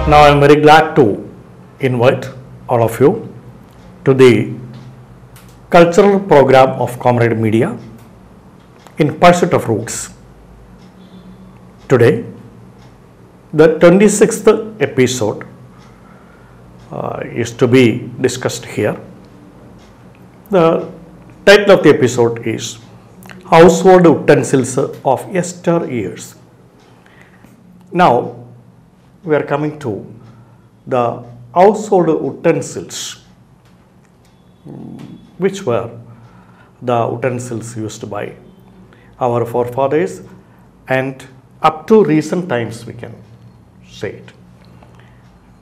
Now I am very glad to invite all of you to the cultural program of Comrade Media in Pursuit of Roots. Today, the 26th episode is to be discussed here. The title of the episode is Household Utensils of Yesteryears. Now, we are coming to the household utensils, which were the utensils used by our forefathers and up to recent times, we can say it.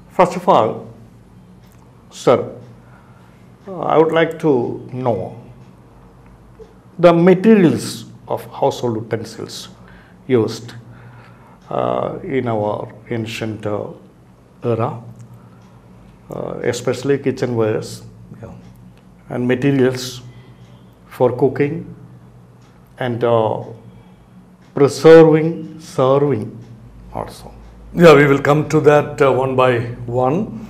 First of all, sir, I would like to know the materials of household utensils used in our ancient era, especially kitchenwares and materials for cooking and preserving, serving also. Yeah, we will come to that one by one.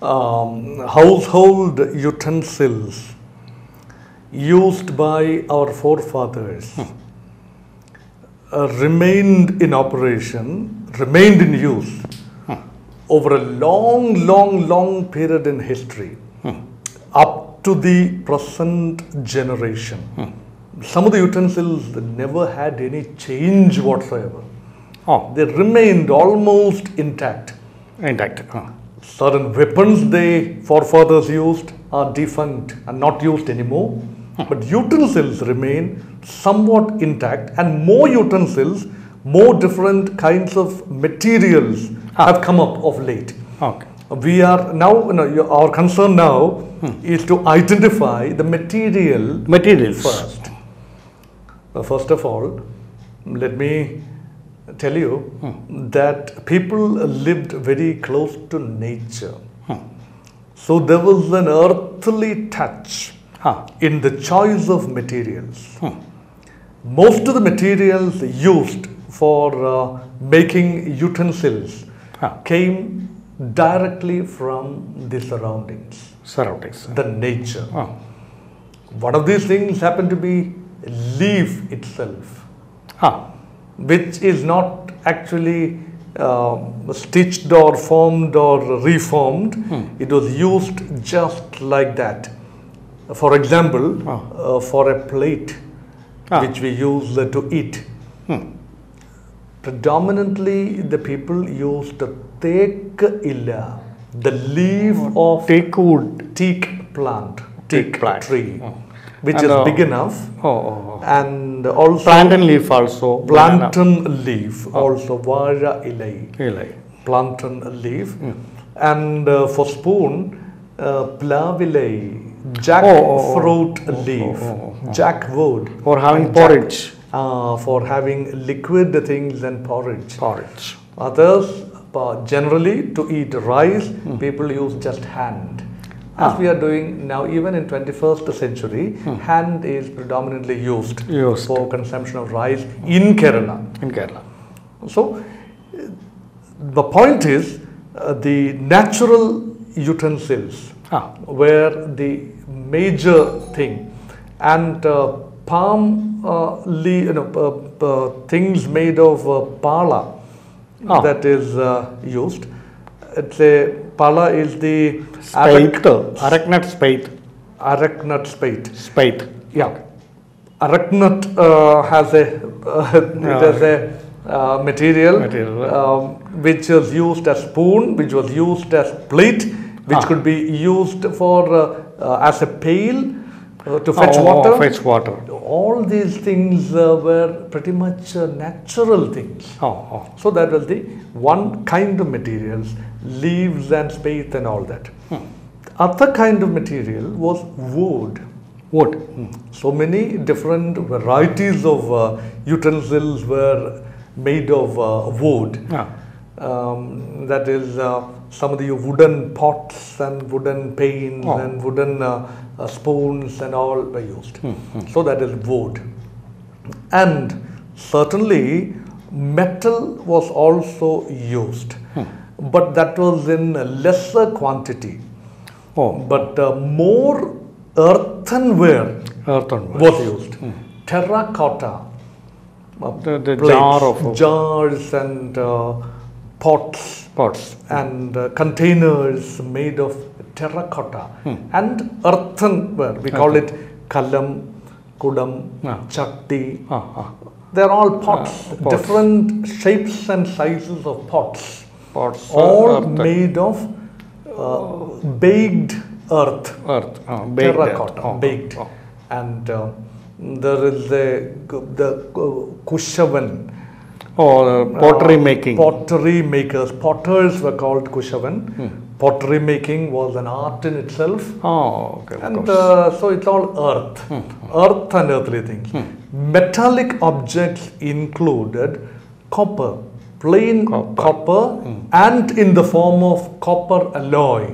Household utensils used by our forefathers remained in operation, remained in use over a long period in history up to the present generation. Some of the utensils never had any change whatsoever. They remained almost intact. Certain weapons the forefathers used are defunct and not used anymore. But utensils remain somewhat intact, and more utensils, more different kinds of materials have come up of late. We are now, our concern now is to identify the materials first. First of all, let me tell you that people lived very close to nature. So there was an earthly touch in the choice of materials. Most of the materials used for making utensils came directly from the surroundings, the nature. One of these things happened to be leaf itself, which is not actually stitched or formed or reformed. It was used just like that. For example, for a plate which we use to eat, predominantly the people used teak illa, the leaf of teak plant, teak tree, which is big enough, and also plantain leaf also. Plantain leaf also, vaja ilai, plantain leaf, and for spoon, plavilai, jackfruit leaf, jackwood. For having porridge. For having liquid things and porridge. Others, generally to eat rice, people use just hand. As we are doing now, even in 21st century, hand is predominantly used for consumption of rice in Kerala. So, the point is, the natural utensils were the major thing, and palm things made of pala that is used. Pala is the araknut spade. Araknut spade. Araknut has a material which is used as spoon, which was used as plate, which could be used for as a pail to fetch water. All these things were pretty much natural things. So that was the one kind of materials, leaves and spades and all that. Other kind of material was wood. So many different varieties of utensils were made of wood. That is, some of the wooden pots and wooden pans and wooden spoons and all were used. So that is wood. And certainly metal was also used. but that was in a lesser quantity. Oh, But more earthenware earthenware. was used. Terracotta, The plates, jar of jars and pots pots. and containers made of terracotta and earthenware. We call it kalam, kudam, Ah. chatti. Ah, They're all pots, pots. different shapes and sizes of pots, pots. all earthen. made of baked earth, Earth. Baked terracotta, earth. Oh, baked. oh. And there is the kushavan. Pottery making. Pottery makers, potters were called kushavan. Pottery making was an art in itself. Oh, okay. Of And course. so it's all earth, earth and earthly things. Metallic objects included copper, plain copper, and in the form of copper alloy,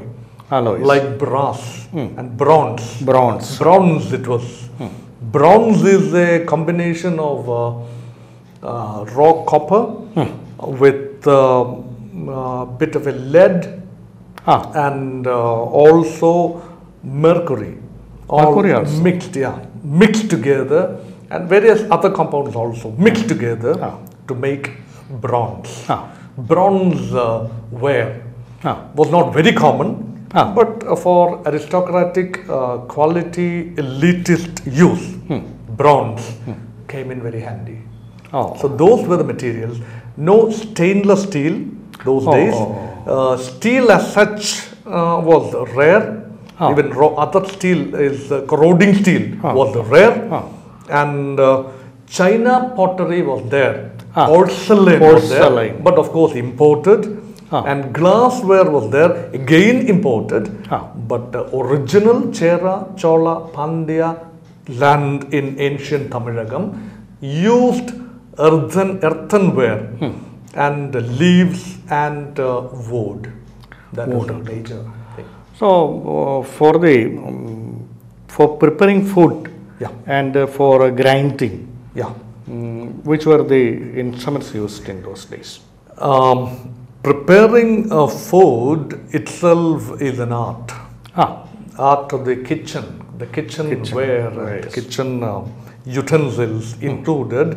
Alloys. like brass and bronze. Bronze. Bronze it was. Bronze is a combination of raw copper with a bit of a lead Ah, and also mercury. All Mercury also. mixed together, and various other compounds also mixed together to make bronze. Ah. Bronze ware ah. was not very common, Ah. but for aristocratic, quality, elitist use, bronze came in very handy. Oh. So those were the materials. No stainless steel those days. Steel as such was rare. Even other steel is corroding steel was rare. And China pottery was there. Porcelain was there, Porcelain. but of course imported. And glassware was there, again imported. But original Chera, Chola, Pandya land in ancient Tamilagam used earthenware and leaves and wood. That was a major thing. So, for preparing food Yeah. and for grinding, Yeah. which were the instruments used in those days? Preparing food itself is an art. Art of the kitchen kitchenware, yes. kitchen utensils included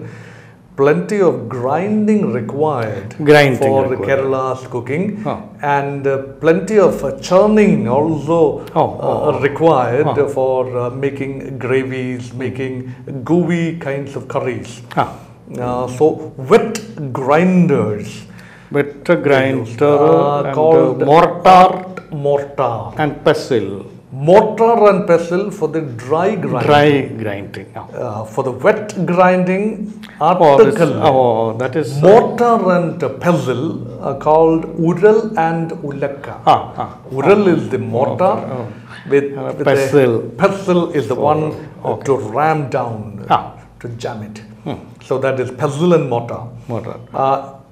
plenty of grinding required Grinding for required. Kerala's cooking and plenty of churning also required for making gravies, making gooey kinds of curries. So wet grinders Wet grinder and called mortar and pestle. Mortar and pestle for the dry grinding. Dry grinding. For the wet grinding, That is mortar and pestle are called ural and ulakka. Ural is the mortar, with pestle. pestle is the one to ram down, to jam it. So that is pestle and mortar.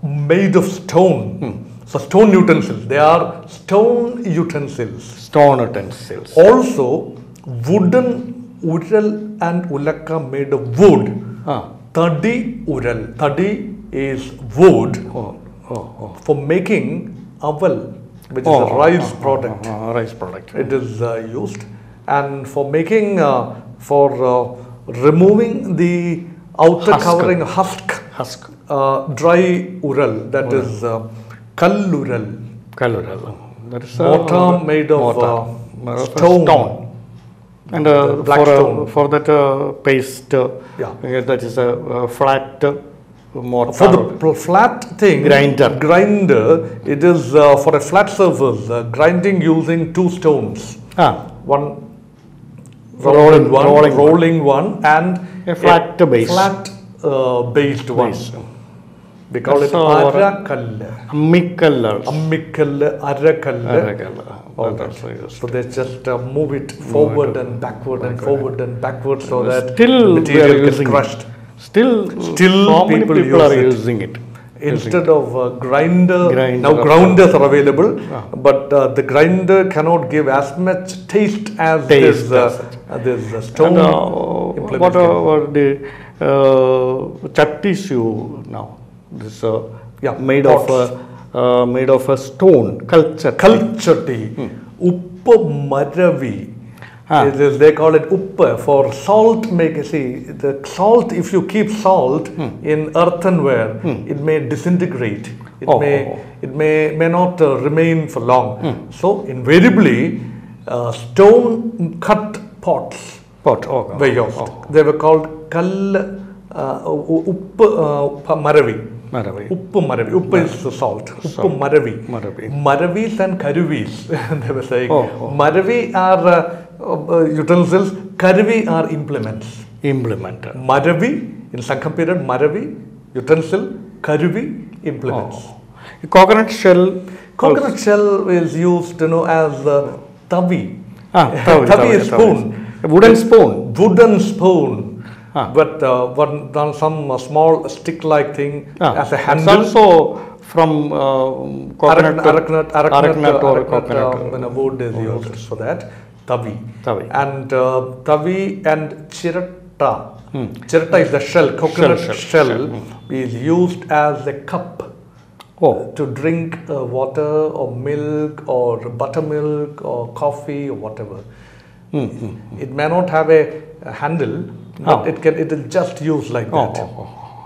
Made of stone. So stone utensils, they are stone utensils. Stone utensils. Also, wooden ural and ulakka made of wood. Tadi ural. Tadi is wood for making aval, which is a rice product. Rice product. It is used. And for making, for removing the outer covering husk, dry ural, that is kallural. That is Mortar made of stone. And black stone. for that paste, that is a flat mortar. For the flat thing, grinder, it is for a flat surface, grinding using two stones. One rolling one, and a flat base. Flat based one. We call it Arakalla. Ammikalla. Arakalla. So they just move it forward and backward and forward and backward so that still material gets crushed. Still so many people are using it. Instead of grinder, now grinders are available, but the grinder cannot give as much taste as this stone. What are the chattis you now? This made pots. of made of a stone, culture. Culture tea. Uppa Maravi. They call it uppa for salt. See, the salt, if you keep salt in earthenware, it may disintegrate. It may not remain for long. So invariably, stone cut pots were used. They were called kal uppa maravi. Uppa Maravi. Uppa is the salt. Uppa Maravi. Maravis and Karuvis. They were saying. Maravi are utensils. Karuvi are implements. Maravi, in Sangham period, Maravi, utensil. Karuvi, implements. Coconut shell. Coconut shell is used, as tavi. Tavi is spoon. A wooden spoon. Wooden spoon. But on some small stick-like thing as a handle. It's also from coconut, araknut or coconut. When a wood is used for that, tavi. And tavi and chiratta. Chiratta is the shell, coconut shell is used as a cup to drink water or milk or buttermilk or coffee or whatever. It may not have a handle, but it is just used like that.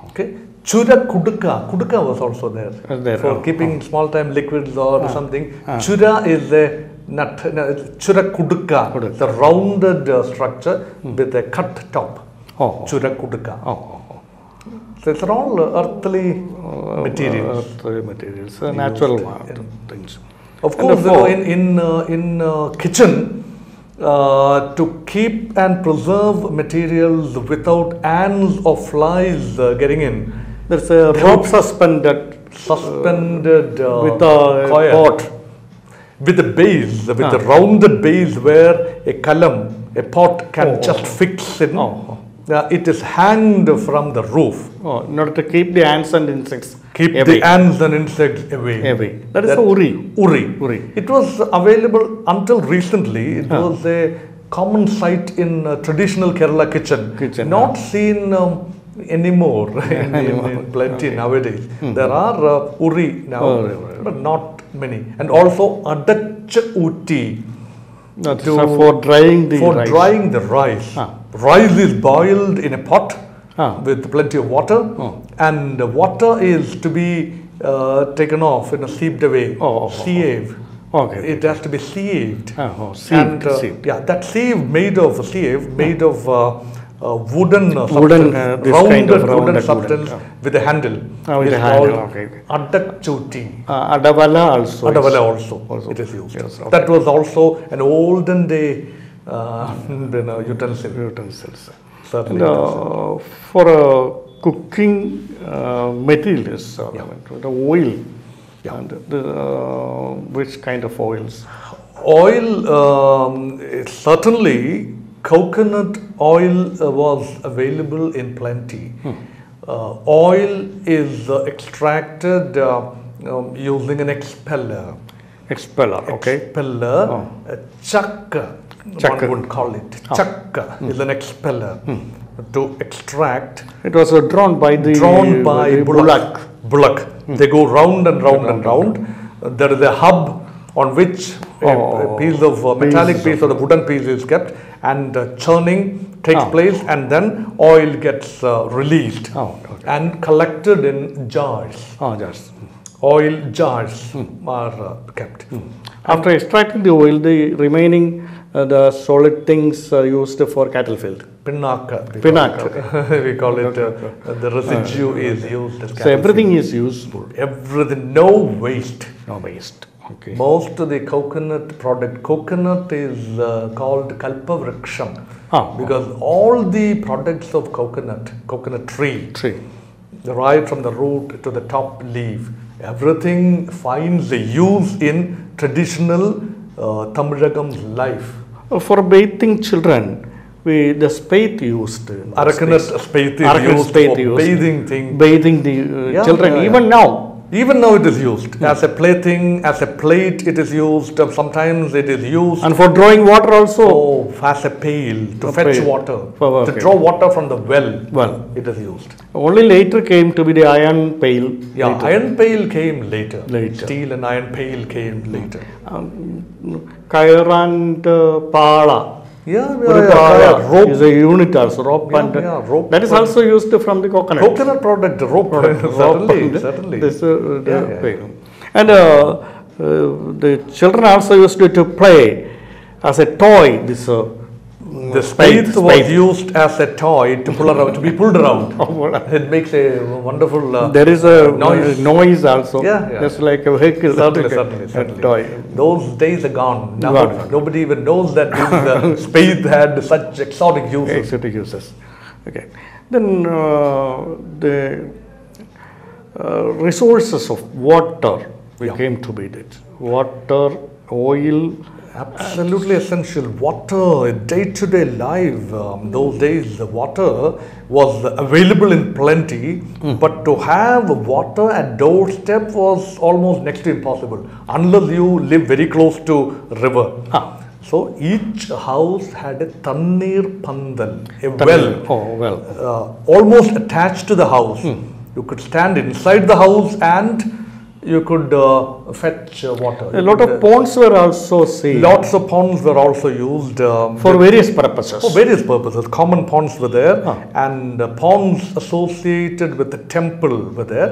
Okay. Chura kuduka was also there for keeping small time liquids or something. Chura is a nut. Chura kuduka, the rounded structure with a cut top. Chura kuduka. So it's all earthly materials. Natural things. Of course, in kitchen. To keep and preserve materials without ants or flies getting in. There's a rope suspended with a pot. With a base, with a rounded base where a column, a pot can just fix in. It is hanged from the roof. In order to keep the ants and insects away. The ants and insects away. That is uri. Uri. It was available until recently. It was a common sight in traditional Kerala kitchen. Not seen anymore in plenty nowadays. There are uri now, but not many. And also adach uti. For drying the rice. Rice is boiled in a pot with plenty of water, and the water is to be taken off in a sieved away. Sieve. It has to be sieved. Sieved. That sieve made of wooden rounded wooden substance with a handle. It's called adachuti. Adavala also. It is used. Yes, that was also an olden day utensils. For cooking materials, the oil. And which kind of oils? Oil, certainly coconut oil was available in plenty. Oil is extracted using an expeller. Expeller. Chakka. One would call it. Chakka is an expeller to extract. It was drawn by bullock. They go round and round and round. There is a hub on which a piece of metallic piece or the wooden piece is kept, and churning takes place, and then oil gets released and collected in jars. Oil jars are kept. After extracting the oil, the remaining the solid things are used for cattle field. Pinaka. We call it. The residue is used as cattle. So everything is useful. Everything. No waste. Okay. Most of the coconut product. Coconut is called kalpavraksham because all the products of coconut tree, right from the root to the top leaf, everything finds a use in traditional Tamilagam life. For bathing children, the spade used. Arakanut spade is used for bathing things. Bathing the children. Even now, Even now it is used as a plaything, as a plate it is used. Sometimes it is used And for drawing water also. as a pail to fetch pail. water, For- to okay. draw water from the well. Well, It is used. only later came to be the iron pail. Yeah, later. iron pail came later. Later. Steel and iron pail came later. Kair and pala. Yeah, Oru pala rope. is a unit also, rope Yeah, and yeah, rope. that is also used from the coconut. Coconut product, rope. Rope and certainly. This, the Yeah, yeah. pail. And the children also used to play as a toy. This The spade was used as a toy to pull around, to be pulled around. It makes a wonderful There is a noise also. Yeah, yeah. Just like a vehicle. Certainly. A toy. Those days are gone. Now Gone. nobody even knows that the spade had such exotic uses. Exotic uses. Okay. Then the resources of water we came to be that. Water, oil. Absolutely essential. Water, day-to-day life. Those days, the water was available in plenty, but to have water at doorstep was almost next to impossible unless you live very close to river. So each house had a Tannir Pandal, a well, Oh, well. almost attached to the house. You could stand inside the house and you could fetch water. A lot of ponds were also seen Lots of ponds were also used for various purposes. for various purposes. Common ponds were there, and ponds associated with the temple were there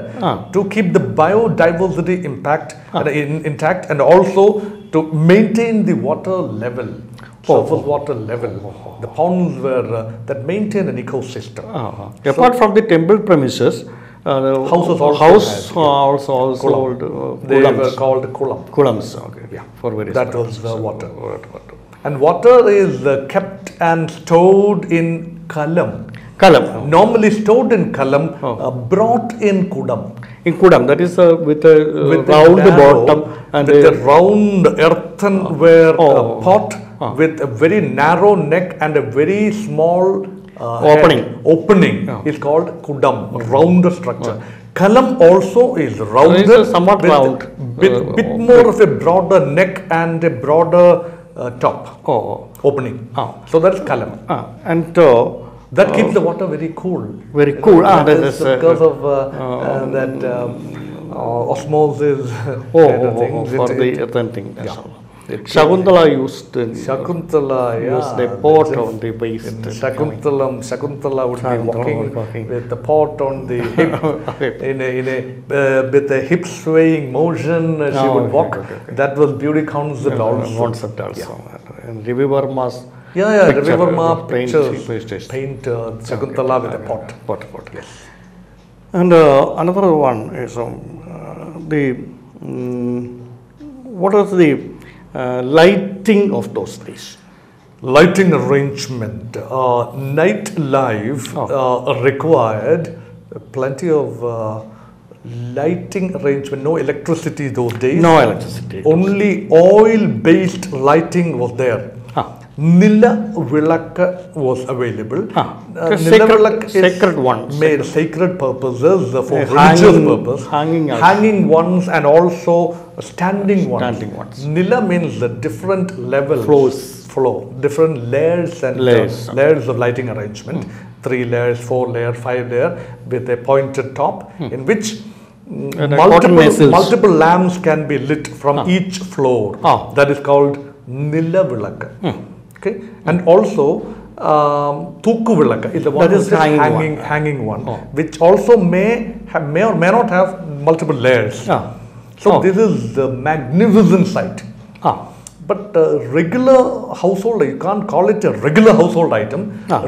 to keep the biodiversity intact, and also to maintain the water level, surface water level. The ponds were that maintain an ecosystem. Apart from the temple premises, Houses also also hold They were called kulam. kulams. Okay, for various That was purposes. the water. And water is kept and stored in kalam. Kalam. Normally stored in kalam, brought in kudam. In Kudam, that is with a With a round narrow- bottom and with a round earthenware pot Oh. with a very narrow neck and a very small Opening. Opening is called kudam, rounder structure. Kalam also is rounded, It is somewhat with round. bit more of a broader neck and a broader top opening. So that's kalam. And That keeps the water very cool. Very cool. That That is is, because of that osmosis kind of thing. for It- the it- earthen thing. That's all. Shakuntala used Shakuntala, used the yeah. pot on the waist. Shakuntala would be Shakuntala walking with the pot on the hip, with a hip swaying motion. She would walk. That was beauty concept also. Concept also. And Ravi Verma's Yeah, picture, Ravi Verma paint- pictures paint Shakuntala with a pot. pot. Yes. And another one is the what is the lighting of those days? Lighting arrangement. Night life required plenty of lighting arrangement. No electricity those days. No electricity. Only oil-based lighting was there. Nila Vilaka was available. Nila Vilak is sacred ones. made sacred purposes for Hanging- religious purpose. hanging ones and also standing ones. Standing ones. Nila means the different levels. Flow. Different layers and layers of lighting arrangement. 3 layers, 4 layers, 5 layers with a pointed top in which multiple lamps can be lit from each floor. That is called Nila Vilaka. Okay, and also Thukku Vilaka is the one That is hanging one, which also may or may not have multiple layers. So this is the magnificent sight. But regular household, you can't call it a regular household item.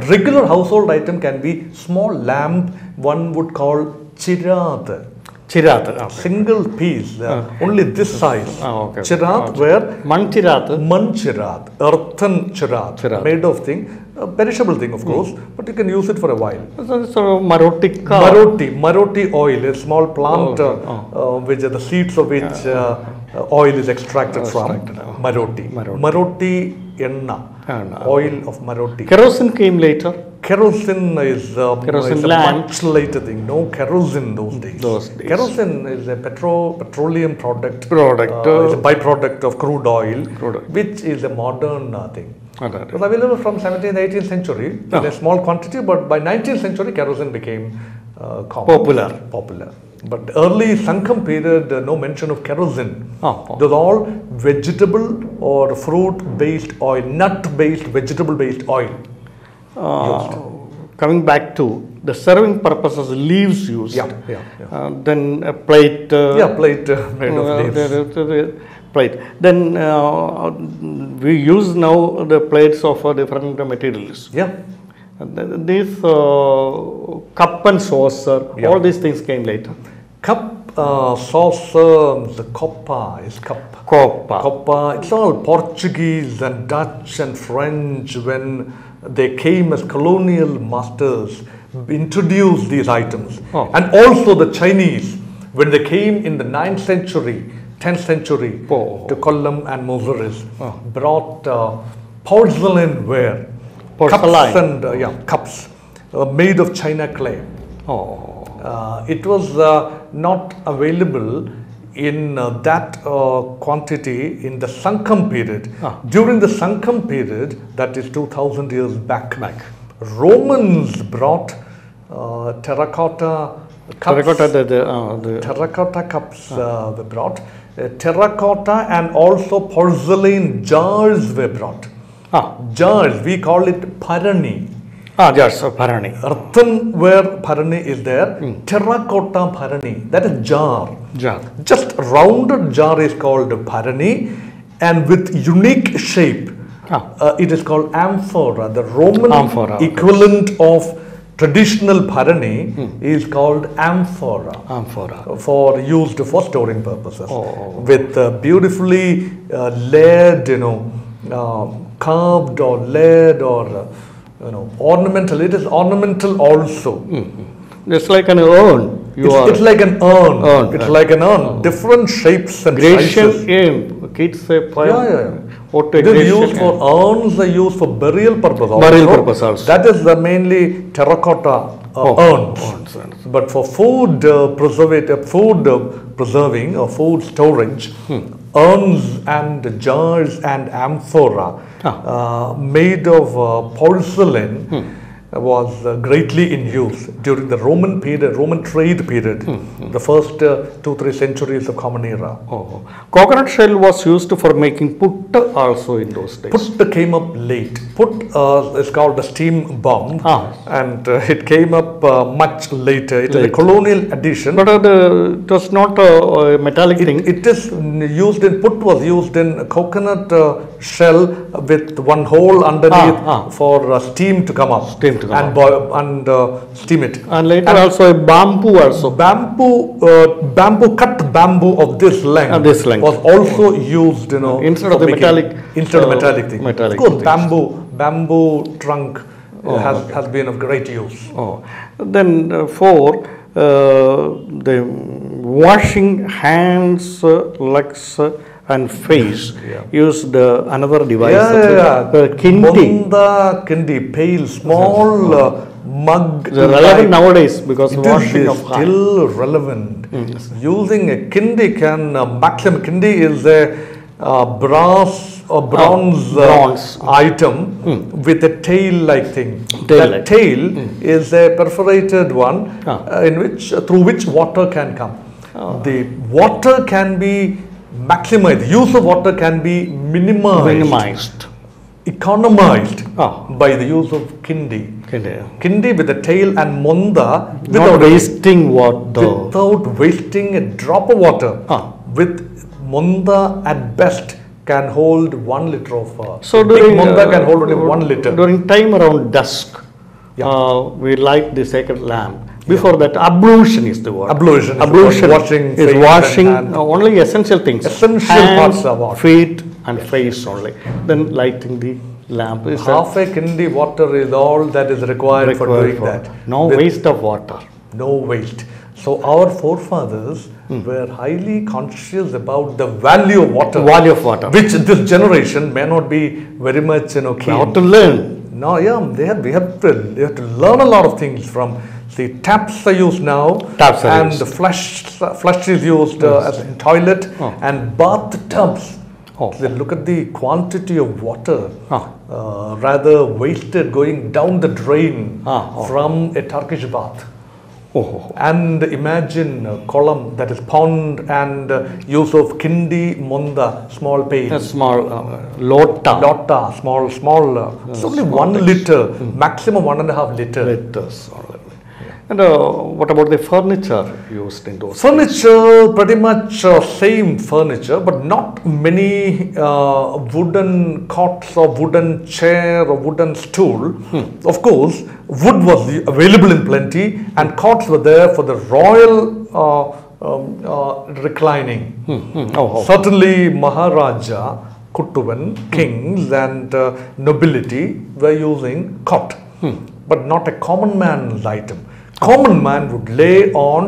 Regular household item can be small lamp, one would call chirat. Single piece, only this size. Chirat, where Manchirat, earthen chirat, made of thing, perishable thing of course, but you can use it for a while. So Maroti oil, a small plant which are the seeds of which oil is extracted from. Maroti enna, oil of Maroti. Kerosene came later. kerosene is a lamp. much later thing. No kerosene those days. Those days. Kerosene is a petroleum product. Product. It's a byproduct of crude oil, Crude oil. which is a modern thing. Right. It was available from 17th, 18th century in a small quantity, but by 19th century, kerosene became common. Popular. But early Sankham period, no mention of kerosene. It was all vegetable or fruit-based oil, nut-based, vegetable-based oil. Coming back to the serving purposes, leaves used. Then a plate. Plate made of leaves. Plate. Then we use now the plates of different materials. These cup and saucer, all these things came later. Cup, saucer, the coppa is cup. Coppa, it's all Portuguese and Dutch and French when they came as colonial masters, introduced these items. And also the Chinese, when they came in the 9th century, 10th century to Kollam and Muziris, brought porcelain ware. Cups and cups made of China clay. It was not available in that quantity in the Sankham period. During the Sankham period, that is 2000 years back, Romans brought terracotta cups. Terracotta cups were brought. Terracotta and also porcelain jars were brought. Jars, we call it parani. Jars, parani. Earthenware parani is there. Terracotta parani, that is jar. Just rounded jar is called parani, and with unique shape, it is called amphora. The Roman equivalent of traditional parani is called amphora. For used for storing purposes. With beautifully layered, carved or layered or ornamental. It is ornamental also. It's like an urn. It's like an urn. It's like an urn. Different shapes and sizes. Kids say It is used for urns. Are used for burial purpose also. That is the mainly terracotta urns. But for food preserving or food storage, urns and jars and amphora made of porcelain was greatly in use during the Roman period, Roman trade period, the first 2-3 centuries of Common Era. Coconut shell was used for making put also in those days. Put came up late. Put is called the steam bomb, and it came up much later. It is a colonial addition. But it was not a metallic thing. It is used in, put was used in coconut shell with one hole underneath for steam to come up. And steam it. And later also a bamboo also. Bamboo cut bamboo of this length, was also used, instead of the metallic. Instead of metallic thing. Metallic of course, bamboo trunk has been of great use. Then for the washing hands, legs and face, used another device. Kindi. Munda kindi, pail, small mug. Relevant nowadays because washing of hands. Still relevant. Using a kindi can maximum. Kindi is a brass or bronze item with a tail-like thing. That tail is a perforated one through which water can come. The water can be maximized. Use of water can be minimized. Economized by the use of kindi. Kindi with the tail and munda without wasting water. Without wasting a drop of water. With munda at best can hold 1 liter of so during munda can hold only 1 liter. During time around dusk, we light the sacred lamp. Before that, ablution is the word. Ablution washing is washing only essential things. Parts of water. Feet and face only. Then lighting the lamp. Half a kindi water is all that is required for doing that. No waste of water. No waste. So our forefathers were highly conscious about the value of water. Which this generation may not be very much keen. How to learn. No, yeah, we have to learn a lot of things from. See, taps are used now, Taps are and used. flush is used as in toilet, and bathtubs. Oh. So look at the quantity of water Ah. rather wasted going down the drain Ah, from a Turkish bath. Oh. And imagine a column, that is pond, and use of kindi monda, small pail. A small lota. Lotta, small, it's only 1 liter, maximum 1.5 liter. Liters only. And what about the furniture used in those? Furniture, pretty much same furniture, but not many wooden cots or wooden chair or wooden stool. Of course, wood was available in plenty, and cots were there for the royal reclining. Certainly, Maharaja, Kuttuvan, kings and nobility were using cot, but not a common man's item. Common man would lay on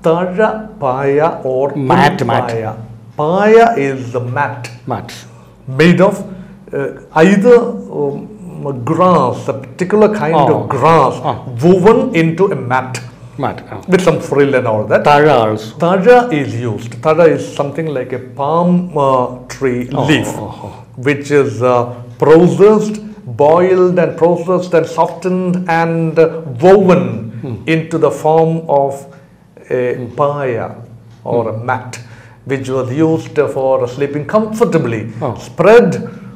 taja, paya or Mat. paya. Paya is the mat Mats. made of either grass, a particular kind of grass woven into a mat Mat. with some frill and all that. Tara also. Taja is used. Taja is something like a palm tree leaf, which is processed, boiled and processed and softened and woven into the form of a paya or a mat, which was used for sleeping comfortably. Spread,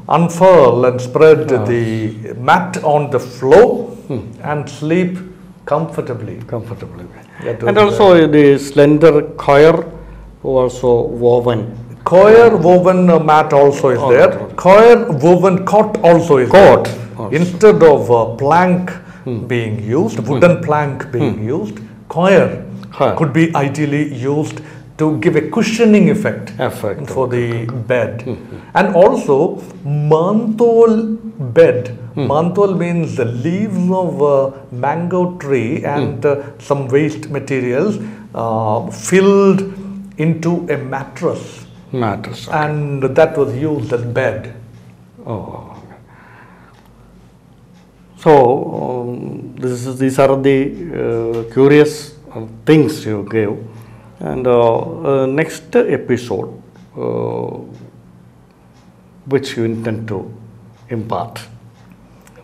unfurl and spread the mat on the floor and sleep comfortably. And also the slender coir also woven. Coir woven mat also is there. Coir woven cot also is Cot there. Instead of plank being used, wooden plank being used, coir could be ideally used to give a cushioning effect for the bed. And also mantol bed. Mantol means the leaves of mango tree and some waste materials filled into a mattress. And that was used as bed. So these are the curious things you gave. And next episode, which you intend to impart,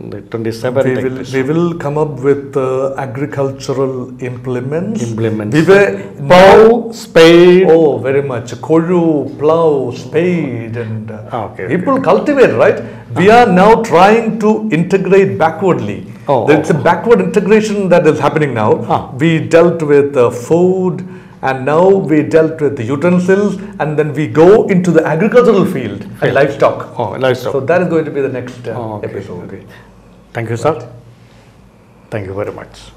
the 27th we will come up with agricultural implements. We were plow, spade. Oh, very much. Koru, plow, spade, and people cultivate, right? We are now trying to integrate backwardly. There's a backward integration that is happening now. We dealt with food, and now we dealt with the utensils, and then we go into the agricultural field and livestock. Livestock. So that is going to be the next episode. Thank you, sir. Thank you very much.